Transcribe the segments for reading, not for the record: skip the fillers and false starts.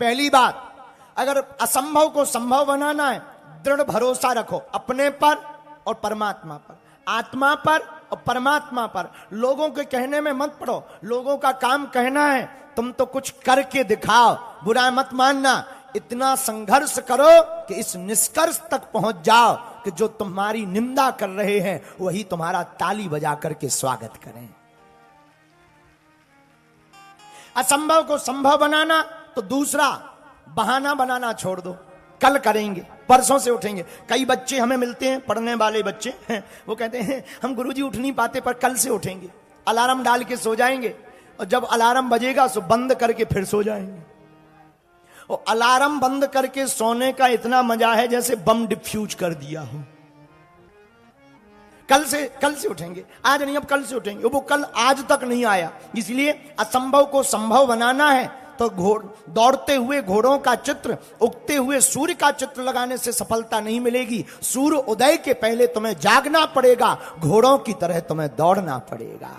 पहली बात, अगर असंभव को संभव बनाना है, दृढ़ भरोसा रखो अपने पर और परमात्मा पर, आत्मा पर और परमात्मा पर। लोगों के कहने में मत पड़ो, लोगों का काम कहना है, तुम तो कुछ करके दिखाओ, बुरा मत मानना। इतना संघर्ष करो कि इस निष्कर्ष तक पहुंच जाओ कि जो तुम्हारी निंदा कर रहे हैं वही तुम्हारा ताली बजा करके स्वागत करें। असंभव को संभव बनाना, तो दूसरा बहाना बनाना छोड़ दो, कल करेंगे, परसों से उठेंगे। कई बच्चे हमें मिलते हैं, पढ़ने वाले बच्चे हैं, वो कहते हैं हम गुरुजी उठ नहीं पाते पर कल से उठेंगे। अलार्म डाल के सो जाएंगे और जब अलार्म बजेगा तो बंद करके फिर सो जाएंगे। और अलार्म बंद करके सोने का इतना मजा है जैसे बम डिफ्यूज कर दिया हो। कल से उठेंगे, आज नहीं अब कल से उठेंगे, वो कल आज तक नहीं आया। इसलिए असंभव को संभव बनाना है तो दौड़ते हुए घोड़ों का चित्र, उगते हुए सूर्य का चित्र लगाने से सफलता नहीं मिलेगी। सूर्य उदय के पहले तुम्हें जागना पड़ेगा, घोड़ों की तरह तुम्हें दौड़ना पड़ेगा।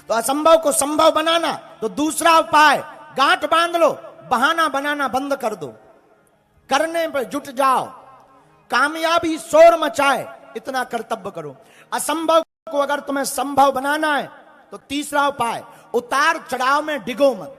तो असंभव को संभव बनाना, तो दूसरा उपाय, गांठ बांध लो, बहाना बनाना बंद कर दो, करने पर जुट जाओ। कामयाबी शोर मचाए, इतना कर्तव्य करो। असंभव को अगर तुम्हें संभव बनाना है तो तीसरा उपाय, उतार चढ़ाव में डिगो मत।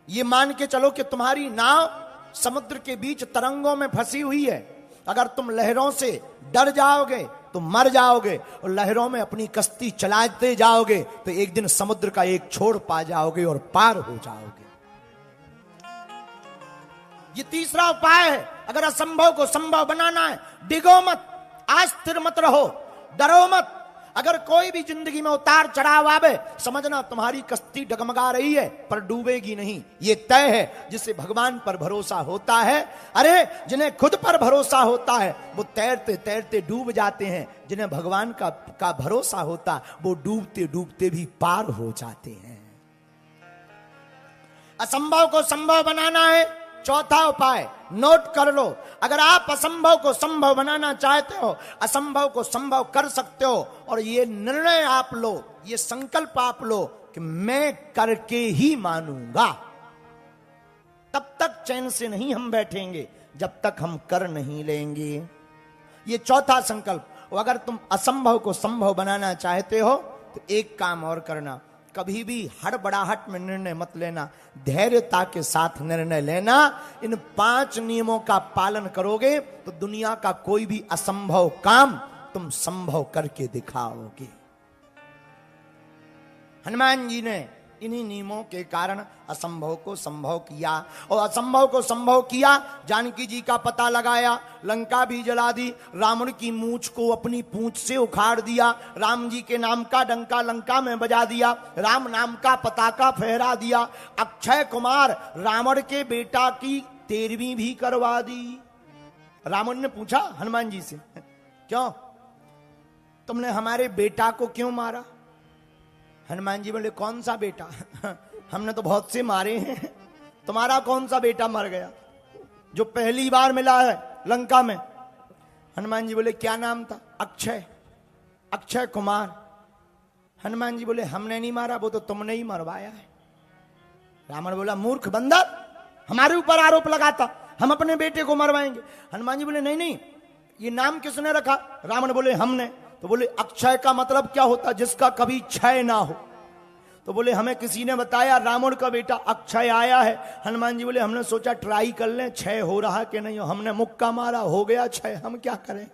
ये मान के चलो कि तुम्हारी नाव समुद्र के बीच तरंगों में फंसी हुई है। अगर तुम लहरों से डर जाओगे तो मर जाओगे, और लहरों में अपनी कश्ती चलाते जाओगे तो एक दिन समुद्र का एक छोर पा जाओगे और पार हो जाओगे। ये तीसरा उपाय है। अगर असंभव को संभव बनाना है, डिगो मत, अस्थिर मत रहो, डरो मत। अगर कोई भी जिंदगी में उतार चढ़ाव आवे, समझना तुम्हारी कश्ती डगमगा रही है पर डूबेगी नहीं, ये तय है। जिसे भगवान पर भरोसा होता है, अरे जिन्हें खुद पर भरोसा होता है वो तैरते तैरते डूब जाते हैं। जिन्हें भगवान का भरोसा होता वो डूबते डूबते भी पार हो जाते हैं। असंभव को संभव बनाना है, चौथा उपाय नोट कर लो। अगर आप असंभव को संभव बनाना चाहते हो, असंभव को संभव कर सकते हो, और ये निर्णय आप लो, ये संकल्प आप लो कि मैं करके ही मानूंगा, तब तक चैन से नहीं हम बैठेंगे जब तक हम कर नहीं लेंगे। ये चौथा संकल्प। और अगर तुम असंभव को संभव बनाना चाहते हो तो एक काम और करना, कभी भी हड़बड़ाहट में निर्णय मत लेना, धैर्यता के साथ निर्णय लेना। इन 5 नियमों का पालन करोगे तो दुनिया का कोई भी असंभव काम तुम संभव करके दिखाओगे। हनुमान जी ने इन्हीं नियमों के कारण असंभव को संभव किया, और असंभव को संभव किया। जानकी जी का पता लगाया, लंका भी जला दी, रावण की मूंछ को अपनी पूंछ से उखाड़ दिया, राम जी के नाम का डंका लंका में बजा दिया, राम नाम का पताका फहरा दिया, अक्षय कुमार रावण के बेटा की 13वीं भी करवा दी। रावण ने पूछा हनुमान जी से, क्यों तुमने हमारे बेटा को क्यों मारा? हनुमान जी बोले, कौन सा बेटा? हमने तो बहुत से मारे हैं, तुम्हारा कौन सा बेटा मर गया जो पहली बार मिला है लंका में? हनुमान जी बोले, क्या नाम था? अक्षय कुमार। हनुमान जी बोले, हमने नहीं मारा, वो तो तुमने ही मरवाया है। रावण बोला, मूर्ख बंदर, हमारे ऊपर आरोप लगाता, हम अपने बेटे को मरवाएंगे। हनुमान जी बोले, नहीं, ये नाम किसने रखा? रावण बोले, हमने। तो बोले, अक्षय का मतलब क्या होता? जिसका कभी क्षय ना हो। तो बोले, हमें किसी ने बताया रावण का बेटा अक्षय आया है। हनुमान जी बोले, हमने सोचा ट्राई कर लें, क्षय हो रहा कि नहीं हो। हमने मुक्का मारा, हो गया क्षय, हम क्या करें?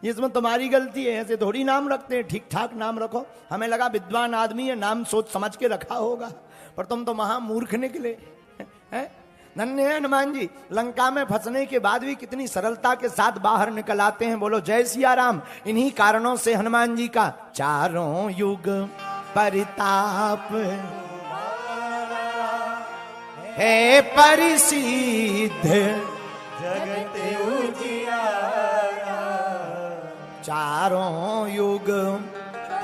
इसमें तुम्हारी गलती है, ऐसे थोड़ी नाम रखते हैं, ठीक ठाक नाम रखो। हमें लगा विद्वान आदमी है, नाम सोच समझ के रखा होगा, पर तुम तो महामूर्ख निकले हैं। धन्य है हनुमान जी, लंका में फंसने के बाद भी कितनी सरलता के साथ बाहर निकल आते हैं। बोलो जय सिया राम। इन्हीं कारणों से हनुमान जी का चारों युग परिताप है परिसिद्ध, जगत उजियारा, चारों युग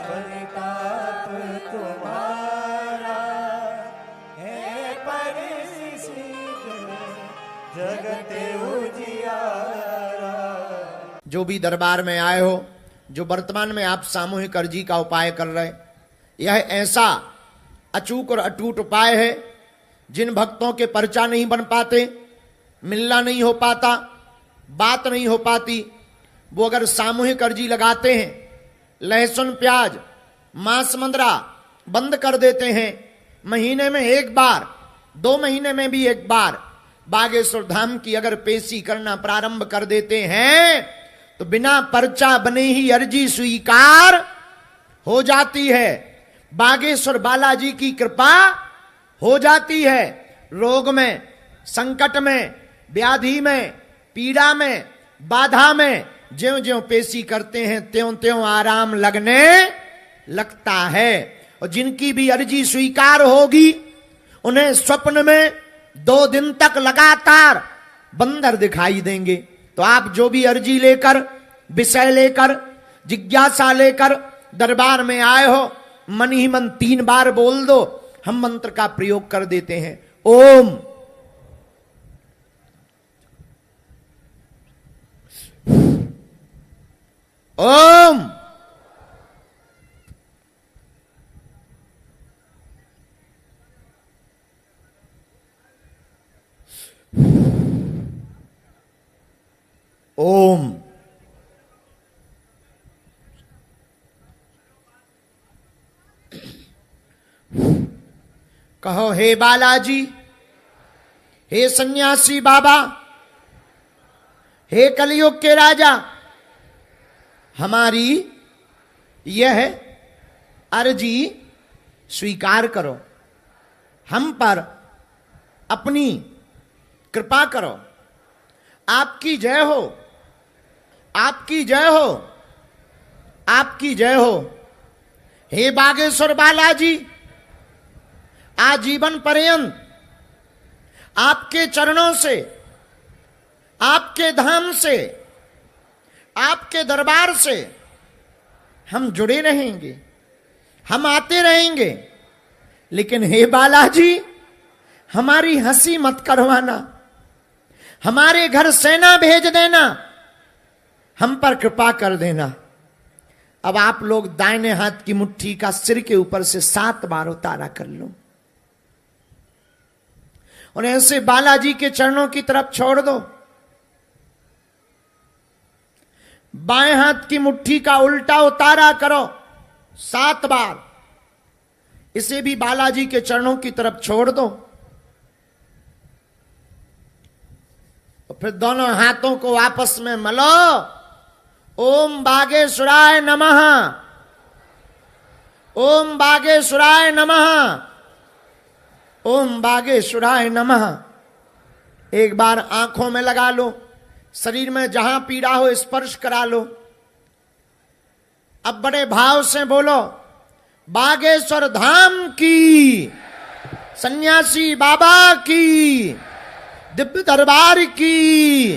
परिताप तुम्हारा है परिसिद्ध, जगत उजियारा। जो भी दरबार में आए हो, जो वर्तमान में आप सामूहिक अर्जी का उपाय कर रहे, यह ऐसा अचूक और अटूट उपाय है जिन भक्तों के पर्चा नहीं बन पाते, मिलना नहीं हो पाता, बात नहीं हो पाती, वो अगर सामूहिक अर्जी लगाते हैं, लहसुन प्याज मांस मंदरा बंद कर देते हैं, महीने में एक बार, 2 महीने में भी एक बार बागेश्वर धाम की अगर पेशी करना प्रारंभ कर देते हैं, तो बिना पर्चा बने ही अर्जी स्वीकार हो जाती है। बागेश्वर बालाजी की कृपा हो जाती है। रोग में, संकट में, व्याधि में, पीड़ा में, बाधा में ज्यों ज्यों पेशी करते हैं त्यों त्यों आराम लगने लगता है। और जिनकी भी अर्जी स्वीकार होगी, उन्हें स्वप्न में 2 दिन तक लगातार बंदर दिखाई देंगे। तो आप जो भी अर्जी लेकर, विषय लेकर, जिज्ञासा लेकर दरबार में आए हो, मन ही मन 3 बार बोल दो। हम मंत्र का प्रयोग कर देते हैं। ओम ओम ओम। कहो, हे बालाजी, हे सन्यासी बाबा, हे कलयुग के राजा, हमारी यह अर्जी स्वीकार करो, हम पर अपनी कृपा करो। आपकी जय हो, आपकी जय हो, आपकी जय हो। हे बागेश्वर बालाजी, आजीवन पर्यंत आपके चरणों से, आपके धाम से, आपके दरबार से हम जुड़े रहेंगे, हम आते रहेंगे। लेकिन हे बालाजी, हमारी हंसी मत करवाना, हमारे घर सेना भेज देना, हम पर कृपा कर देना। अब आप लोग दाहिने हाथ की मुट्ठी का सिर के ऊपर से 7 बार उतारा कर लो और ऐसे बालाजी के चरणों की तरफ छोड़ दो। बाएं हाथ की मुट्ठी का उल्टा उतारा करो 7 बार, इसे भी बालाजी के चरणों की तरफ छोड़ दो। और फिर दोनों हाथों को आपस में मलो। ओम बागेश्वराय नमः, ओम बागेश्वराय नमः, ओम बागेश्वराय नमः। एक बार आंखों में लगा लो, शरीर में जहां पीड़ा हो स्पर्श करा लो। अब बड़े भाव से बोलो, बागेश्वर धाम की, सन्यासी बाबा की, दिव्य दरबार की।